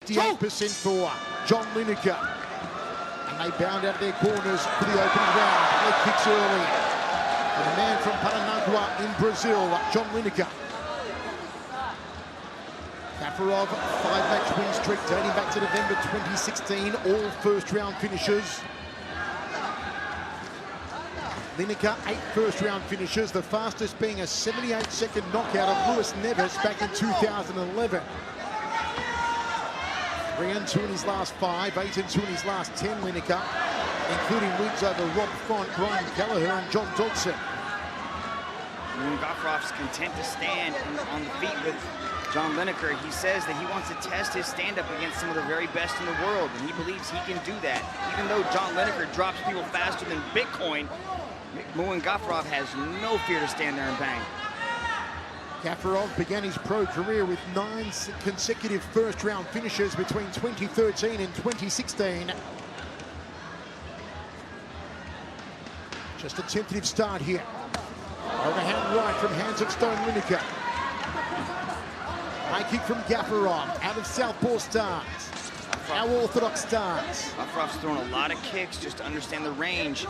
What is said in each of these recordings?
58% for John Lineker. And they bound out of their corners for the opening round. Leg kicks early. And the man from Paranagua in Brazil, John Lineker. Гафуров, 5-match win streak dating back to November 2016, all first-round finishes. Lineker, 8 first-round finishes, the fastest being a 78-second knockout of Luis Neves back in 2011. 3-2 in his last 5, 8-2 in his last 10, Lineker, including wins over Rob Font, Brian Gallagher and John Dodson. Mouin Gafurov's content to stand on the feet with John Lineker. He says that he wants to test his stand-up against some of the very best in the world, and he believes he can do that. Even though John Lineker drops people faster than Bitcoin, Mouin Гафуров has no fear to stand there and bang. Гафуров began his pro career with 9 consecutive first-round finishes between 2013 and 2016. Just a tentative start here. Overhand right from hands of Stone Lineker. High kick from Гафуров, out of southpaw stance. Now orthodox stance. Гафуров's thrown a lot of kicks just to understand the range.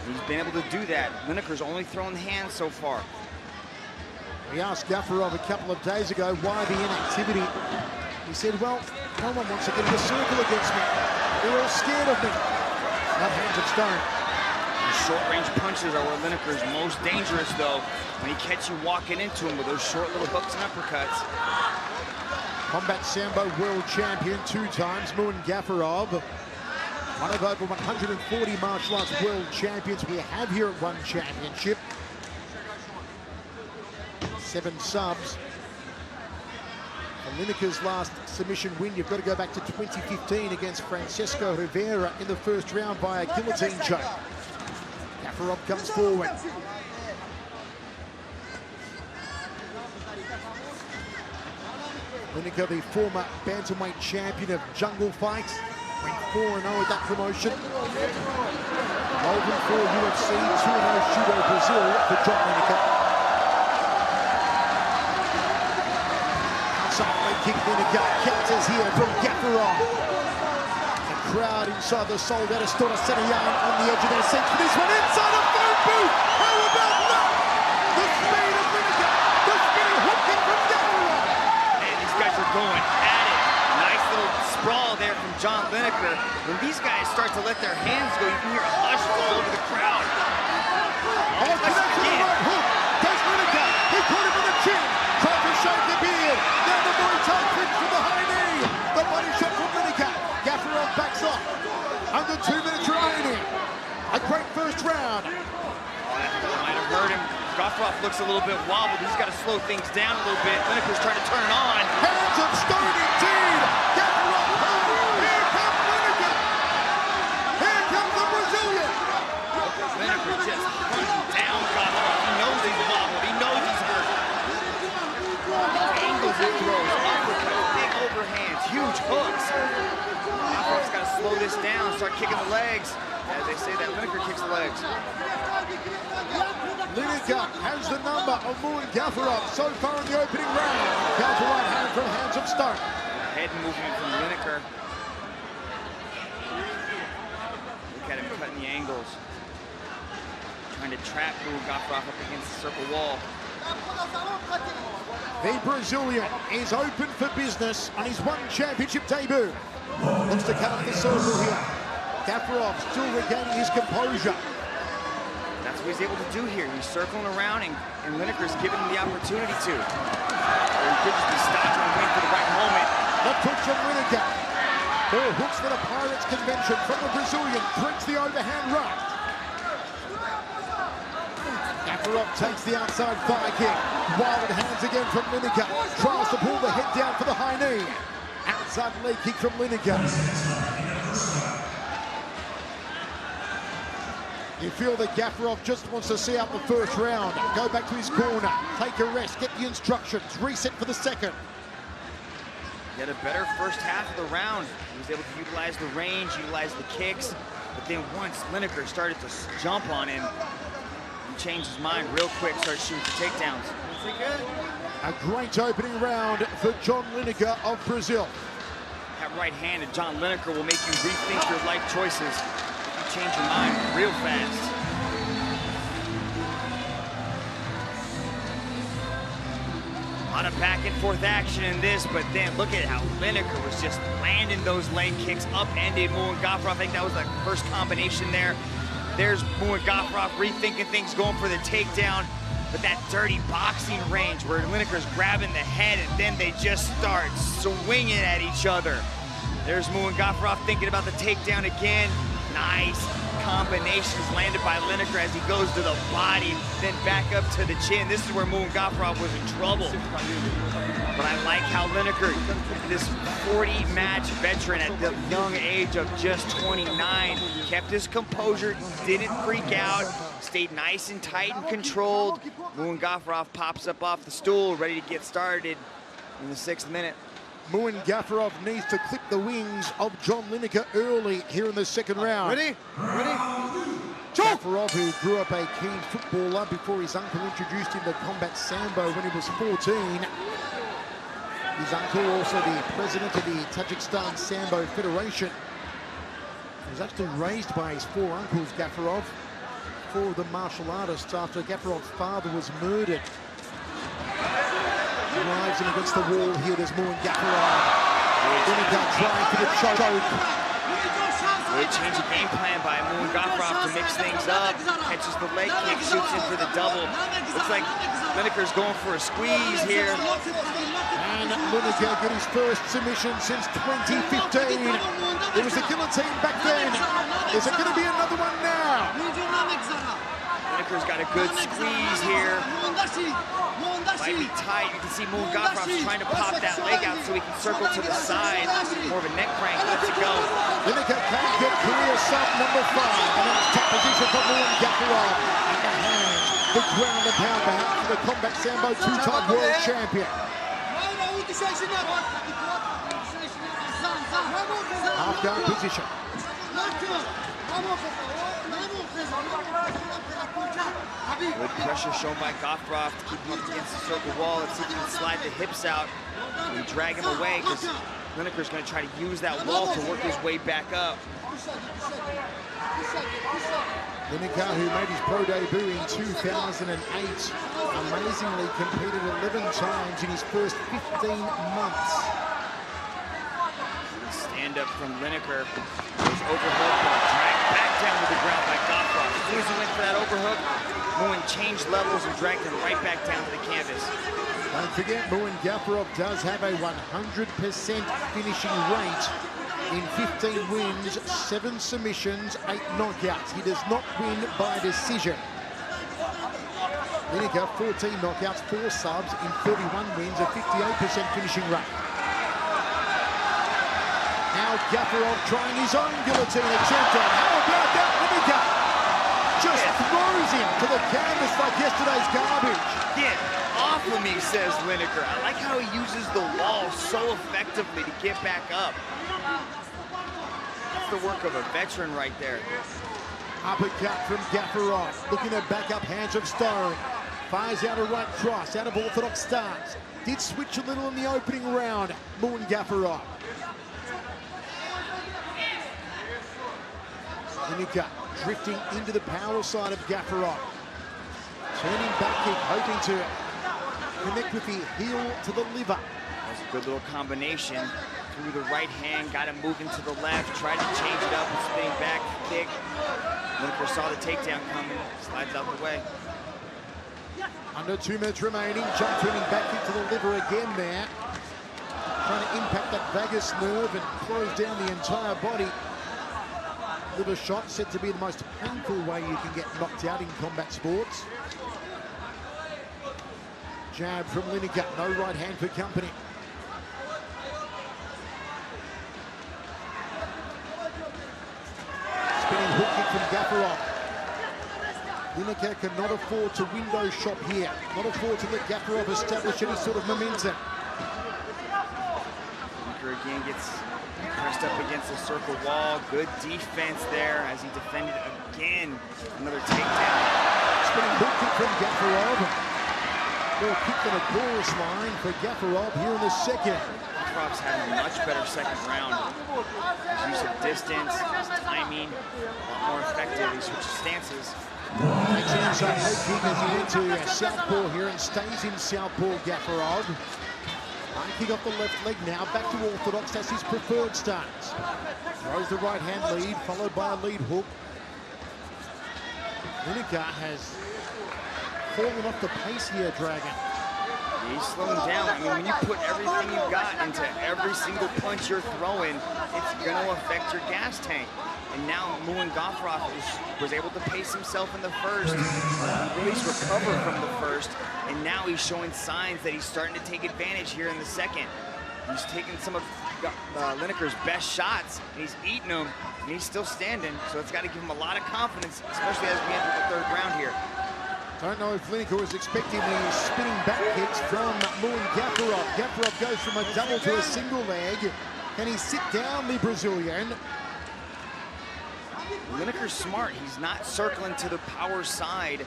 He's been able to do that. Lineker's only thrown hands so far. We asked Гафуров a couple of days ago why the inactivity. He said, well, no one wants to get in a circle against me. They're all scared of me. Not hands of Stone. These short-range punches are where Lineker's most dangerous, though, when he catches you walking into him with those short little hooks and uppercuts. Combat Sambo world champion 2 times, Mouin Гафуров. One of over 140 martial arts world champions we have here at One Championship. 7 subs. For Lineker's last submission win, you've got to go back to 2015 against Francisco Rivera in the first round via guillotine choke. Гафуров comes forward. Lineker, the former bantamweight champion of Jungle Fights, went 4-0 at that promotion. Over 4 UFC, 2-0 Judo Brazil for John Lineker. Outside leg kick, Lineker counters here from Гафуров. The crowd inside the sold-out Astora Senayan on the edge of their seats for this one. Inside a phone booth! How about that? The speed of Lineker, the spinning hook kick from Гафуров. Guys are going at it. Nice little sprawl there from John Lineker. When these guys start to let their hands go, you can hear a hush all over the crowd. Oh, connects with the right hook. There's Lineker. He caught him with the chin. Tried to shave the beard. Now the Muay Thai kick from the high knee. The body shot from Lineker. Гафуров backs off. Under 2 minutes remaining. A great first round. That might have hurt him. Гафуров looks a little bit wobbled. He's got to slow things down a little bit. Lineker's trying to turn it on. Hands of Stone indeed. Гафурov home. Here comes Lineker. Here comes the Brazilian. Lineker just punching down Гафурov. He knows he's wobbled. He knows he's hurt. Angles it throws. Uppercuts, big overhands, huge hooks. Gafurov's got to slow this down, start kicking the legs. As they say that Lineker kicks the legs. Lineker has the number of Mouin Гафуров so far in the opening round. Counter right hand from hands of Stone. Head movement from Lineker. Look at him cutting the angles. Trying to trap Mouin Гафуров up against the circle wall. The Brazilian is open for business on his One Championship debut. Looks to cut up the circle here. Гафуров still regaining his composure. That's what he's able to do here. He's circling around, and Lineker's giving him the opportunity to. Or he could just be stopping and waiting for the right moment. The push from Lineker. 4 hooks for the Pirates convention from the Brazilian. Brings the overhand right. Гафуров takes the outside thigh kick. Wilded hands again from Lineker. Tries to pull the head down for the high knee. Outside leg kick from Lineker. You feel that Гафуров just wants to see out the first round, go back to his corner, take a rest, get the instructions, reset for the second. He had a better first half of the round. He was able to utilize the range, utilize the kicks, but then once Lineker started to jump on him, he changed his mind real quick, started shooting for takedowns. A great opening round for John Lineker of Brazil. right hand of John Lineker will make you rethink your life choices. You change your mind real fast. A lot of back and forth action in this, but then look at how Lineker was just landing those leg kicks, upended Mouin Гафуров. I think that was the first combination there. There's Mouin Гафуров rethinking things, going for the takedown. But that dirty boxing range where Lineker's grabbing the head and then they just start swinging at each other. There's Mouin Гафуров thinking about the takedown again. Nice combinations landed by Lineker as he goes to the body, then back up to the chin. This is where Mouin Гафуров was in trouble. But I like how Lineker, this 40-match veteran at the young age of just 29, kept his composure, didn't freak out, stayed nice and tight and controlled. Mouin Гафуров pops up off the stool, ready to get started in the 6th minute. Mouin Гафуров needs to clip the wings of John Lineker early here in the 2nd round. Ready? Ready? Гафуров, who grew up a keen footballer before his uncle introduced him to combat sambo when he was 14. His uncle, also the president of the Точикистон Sambo Federation, was actually raised by his 4 uncles, Гафуров, 4 of them martial artists, after Гафуров's father was murdered. Drives him against the wall here. There's Mouin Гафуров. Lineker trying for the choke. They change the game plan by Mouin Гафуров to mix things up. Catches the leg kick, shoots in for the double. Looks like Lineker's going for a squeeze here. And Lineker get his first submission since 2015. It was a guillotine back then. Is it going to be another one now? Lineker's got a good squeeze here. Might be tight. You can see Mouin Гафуров's trying to pop that leg out so he can circle to the side. More of a neck crank. Lets it go. Lineker can't get career sub number 5. And then it's top position for Mouin Гафурov. And the hands, the ground and pound back for the combat sambo 2-time world champion. Half guard position. Good pressure shown by Гафуров to keep him up against the circle wall. Let's see if he can slide the hips out and drag him away, because Lineker's going to try to use that wall to work his way back up. Lineker, who made his pro debut in 2008, amazingly competed 11 times in his first 15 months. Stand up from Lineker. Goes overhook, dragged back down to the ground by Гафуров. As soon as he went for that overhook, Mouin changed levels and dragged him right back down to the canvas. Don't forget, Mouin Гафурov does have a 100% finishing rate in 15 wins, 7 submissions, 8 knockouts. He does not win by decision. Lineker, 14 knockouts, 4 subs in 31 wins, a 58% finishing rate. Now Гафуров trying his own guillotine attempt. How about that? Lineker just throws him to the canvas like yesterday's garbage. Get off of me, says Lineker. I like how he uses the wall so effectively to get back up. That's the work of a veteran right there. Uppercut from Гафуров, looking to back up hands of stone. Fires out a right cross, out of orthodox stance. Did switch a little in the opening round, Mouin Гафурov. Lineker drifting into the power side of Гафуров. Turning back kick, hoping to connect with the heel to the liver. That's a good little combination. Through the right hand, got him moving to the left, tried to change it up and spinning back kick. Lineker saw the takedown coming, slides out the way. Under 2 minutes remaining, jump turning back into the liver again there. Trying to impact that vagus nerve and close down the entire body. Liver shot said to be the most painful way you can get knocked out in combat sports. Jab from Lineker, no right hand for company. Spinning hook kick from Гафуров. Lineker cannot afford to window shop here. Not afford to let Гафуров establish any sort of momentum. Lineker again gets pressed up against the circle wall. Good defense there as he defended again. Another takedown. Spinning hook kick from Гафуров. More kick than a chorus line for Гафуров here in the second. Gafurov's having a much better second round. His use of distance, his timing, a lot more effective. He switches stances. Takes an inside leg kick as he went to southpaw here and stays in southpaw, Gafurov. One kick off the left leg now, back to orthodox. That's his preferred stance. Throws the right hand lead, followed by a lead hook. Lineker has fallen off the pace here, Dragon. He's slowing down. I mean, when you put everything you've got into every single punch you're throwing, it's going to affect your gas tank. And now Mouin Гафуров was able to pace himself in the first, at least recover from the first, and now he's showing signs that he's starting to take advantage here in the second. He's taking some of Lineker's best shots, and he's eating them, and he's still standing, so it's got to give him a lot of confidence, especially as we enter the third round here. Don't know if Lineker was expecting the spinning back kicks from Mouin Гафуров. Гафуров goes from a double to a single leg. Can he sit down the Brazilian? Lineker's smart. He's not circling to the power side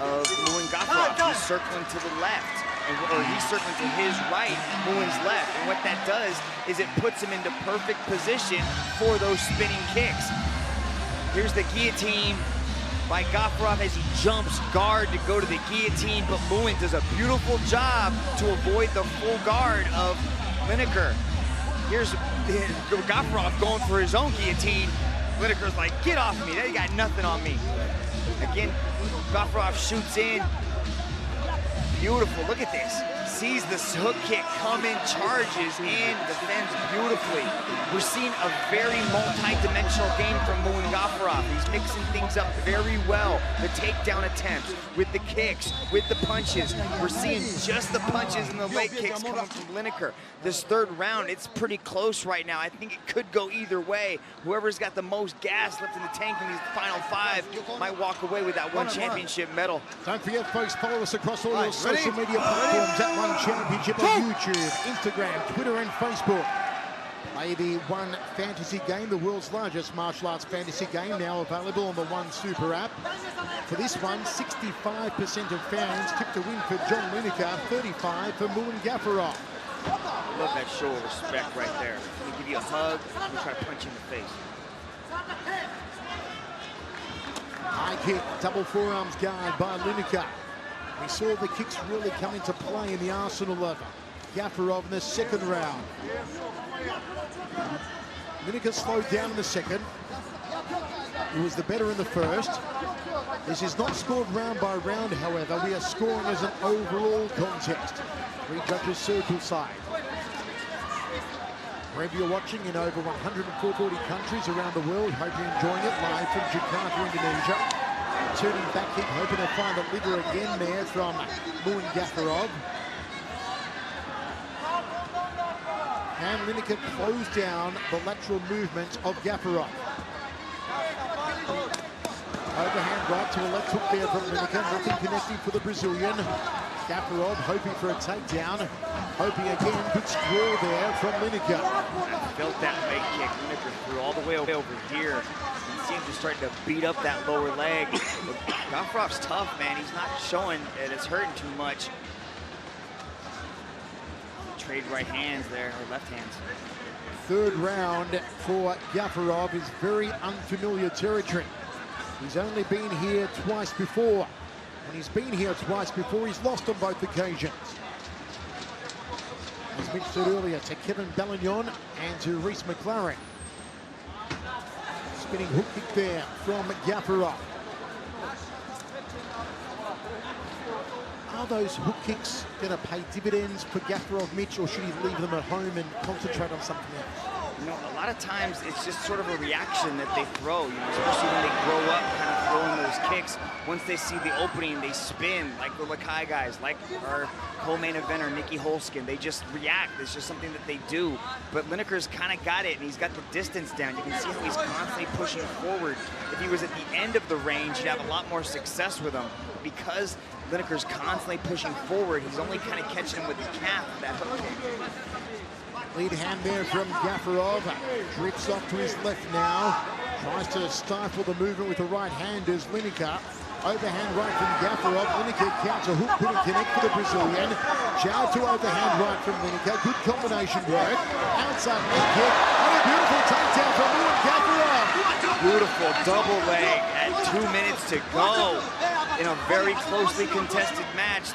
of Mouin Гафуров. He's circling to the left, or he's circling to his right, Mouin's left. And what that does is it puts him into perfect position for those spinning kicks. Here's the guillotine by Гафуров as he jumps guard to go to the guillotine, but Mouin does a beautiful job to avoid the full guard of Lineker. Here's Гафуров going for his own guillotine. Lineker's like, get off me, they got nothing on me. Again, Гафуров shoots in. Beautiful, look at this. Sees this hook kick coming, charges in, defends beautifully. We're seeing a very multi-dimensional game from Mouin Гафуров. He's mixing things up very well. The takedown attempts, with the kicks, with the punches. We're seeing just the punches and the leg kicks coming from Lineker. This third round, it's pretty close right now. I think it could go either way. Whoever's got the most gas left in the tank in these final five might walk away with that one championship medal. Don't forget, folks, follow us across all your social media platforms at One Championship on YouTube, Instagram, Twitter, and Facebook. Play the One Fantasy game, the world's largest martial arts fantasy game, now available on the One Super app. For this one, 65% of fans tipped to win for John Lineker, 35% for Mouin Гафуров. I love that show of respect right there. They give you a hug, and try to punch you in the face. High kick, double forearms guard by Lineker. We saw the kicks really come into play in the arsenal of Гафуров in the second round. Lineker slowed down in the second. He was the better in the first. This is not scored round by round, however. We are scoring as an overall contest. 3 judges circle side. Wherever you're watching in over 140 countries around the world, hope you're enjoying it live from Jakarta, Indonesia. Turning back kick, hoping to find a leader again there from Mouin Гафуров. And Lineker closed down the lateral movement of Гафуров. Overhand right to a left hook there from Lineker. Nothing connecting for the Brazilian. Гафуров hoping for a takedown. Hoping again, good scroll there from Lineker. I felt that leg kick. Lineker threw all the way over here. He seems to start to beat up that lower leg. Gafurov's tough, man. He's not showing that it's hurting too much. Trade right hands there, or left hands. Third round for Гафуров is very unfamiliar territory. He's only been here twice before. When he's been here twice before, he's lost on both occasions. As Mitch said earlier, to Kevin Bellignon and to Reese McLaren. Spinning hook kick there from Гафуров. Are those hook kicks going to pay dividends for Гафуров, Mitch, or should he leave them at home and concentrate on something else? You know, a lot of times it's just sort of a reaction that they throw, you know, especially when they grow up kind of throwing those kicks. Once they see the opening, they spin, like the Lakai guys, like our co-main eventer, Nikki Holskin. They just react. It's just something that they do. But Lineker's kind of got it, and he's got the distance down. You can see how he's constantly pushing forward. If he was at the end of the range, he'd have a lot more success with him. Because Lineker's constantly pushing forward, he's only kind of catching him with the calf of that hook kick. Lead hand there from Гафуров. Drifts off to his left now. Tries to stifle the movement with the right hand as Lineker. Overhand right from Гафуров. Lineker counter hook, couldn't connect for the Brazilian. Jab to overhand right from Lineker. Good combination work. Outside leg kick. And a beautiful takedown from Mouin Гафуров. Beautiful double leg at 2 minutes to go in a very closely contested match.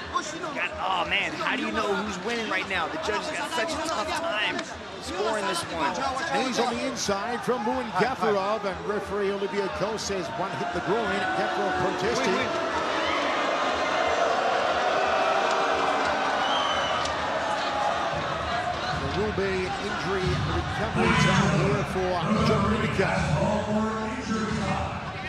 Oh man, how do you know who's winning right now? The judges got such a tough time scoring this one. Knees on the inside from Mouin Гафуров, and referee Olivier Cole says one hit the groin. Гафуров protesting. There will be injury recovery time here for John Lineker.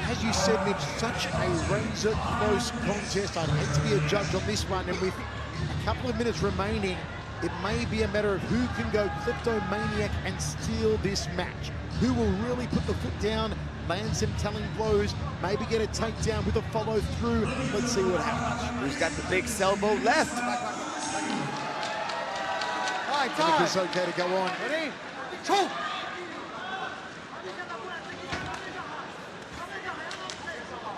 As you said, Mitch, such a razor-close contest. I'd hate to be a judge on this one, and with a couple of minutes remaining, it may be a matter of who can go kleptomaniac and steal this match. Who will really put the foot down, land some telling blows, maybe get a takedown with a follow-through. Let's see what happens. Who's got the big elbow left? I think it's okay to go on. Ready? Two.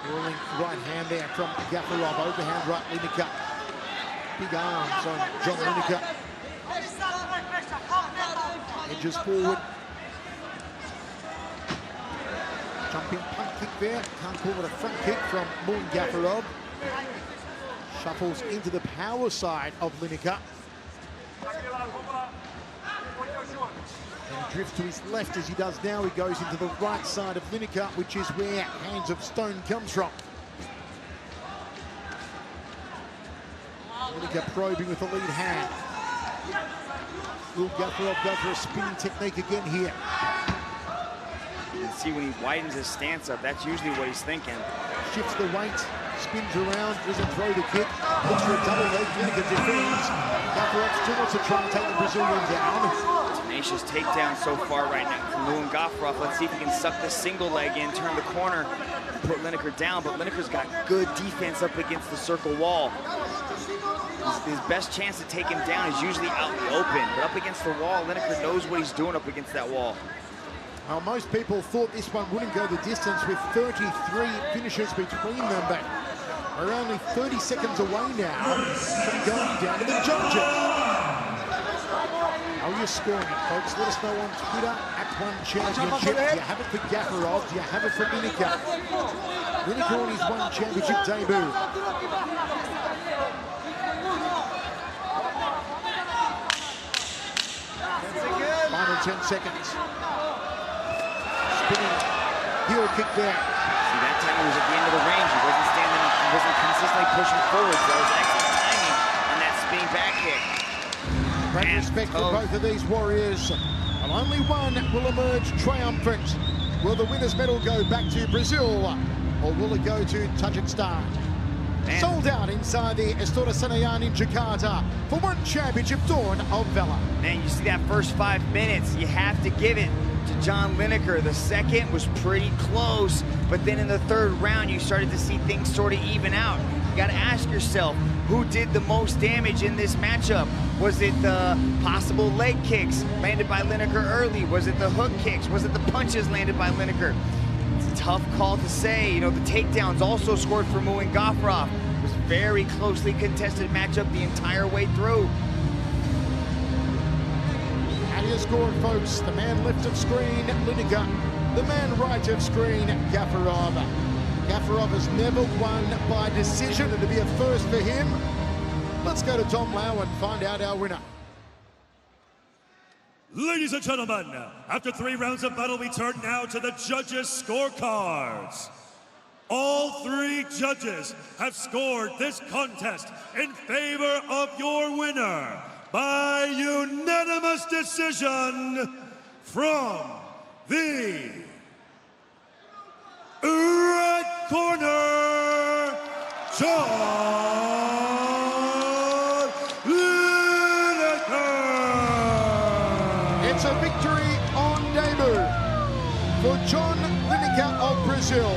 Rolling right hand there from Гафуров. Overhand right, Lineker. Big arms on John Lineker. Edges forward. Jumping punt kick there. Can't call it a front kick from Mouin Гафуров. Shuffles into the power side of Lineker. And drifts to his left as he does now. He goes into the right side of Lineker, which is where Hands of Stone comes from. Lineker probing with the lead hand. Will Гафуров go for a spinning technique again here? You can see when he widens his stance up, that's usually what he's thinking. Shifts the weight, spins around, doesn't throw the kick, looks for a double leg. Lineker defends. Гафурov still wants to try and take the Brazilian down. Tenacious takedown so far right now from Mouin Гафуров. Let's see if he can suck the single leg in, turn the corner, put Lineker down. But Lineker's got good defense up against the circle wall. His best chance to take him down is usually out in the open. But up against the wall, Lineker knows what he's doing up against that wall. Well, most people thought this one wouldn't go the distance with 33 finishes between them, but we're only 30 seconds away now from going down to the judges. How are you scoring it, folks? Let us know on Twitter @OneChampionship. Do you have it for Гафуров? Do you have it for Lineker? Lineker on his One Championship debut. Final 10 seconds. Spinning heel kick there. See, that time he was at the end of the range. He wasn't standing, he wasn't consistently pushing forward. So that was excellent timing on that spinning back kick. Great respect for both of these warriors. And only one will emerge triumphant. Will the winner's medal go back to Brazil, or will it go to Tajikistan? Man. Sold out inside the Istora Senayan in Jakarta for One Championship Dawn of Valor. Man, you see that first 5 minutes, you have to give it to John Lineker. The second was pretty close, but then in the third round, you started to see things sort of even out. You got to ask yourself, who did the most damage in this matchup? Was it the possible leg kicks landed by Lineker early? Was it the hook kicks? Was it the punches landed by Lineker? It's a tough call to say. You know, the takedowns also scored for Mouin Гафуров. It was a very closely contested matchup the entire way through. How do you score it, folks? The man left of screen, Lineker. The man right of screen, Гафуров. Гафурov has never won by decision, and it'll be a first for him. Let's go to Tom Lau and find out our winner. Ladies and gentlemen, after 3 rounds of battle, we turn now to the judges' scorecards. All 3 judges have scored this contest in favor of your winner by unanimous decision from the red corner, John Lineker. It's a victory on debut for John Lineker of Brazil.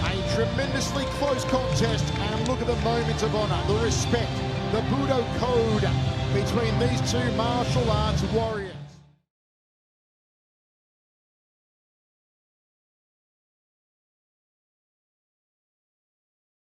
A tremendously close contest, and look at the moment of honor, the respect, the Budo code between these two martial arts warriors.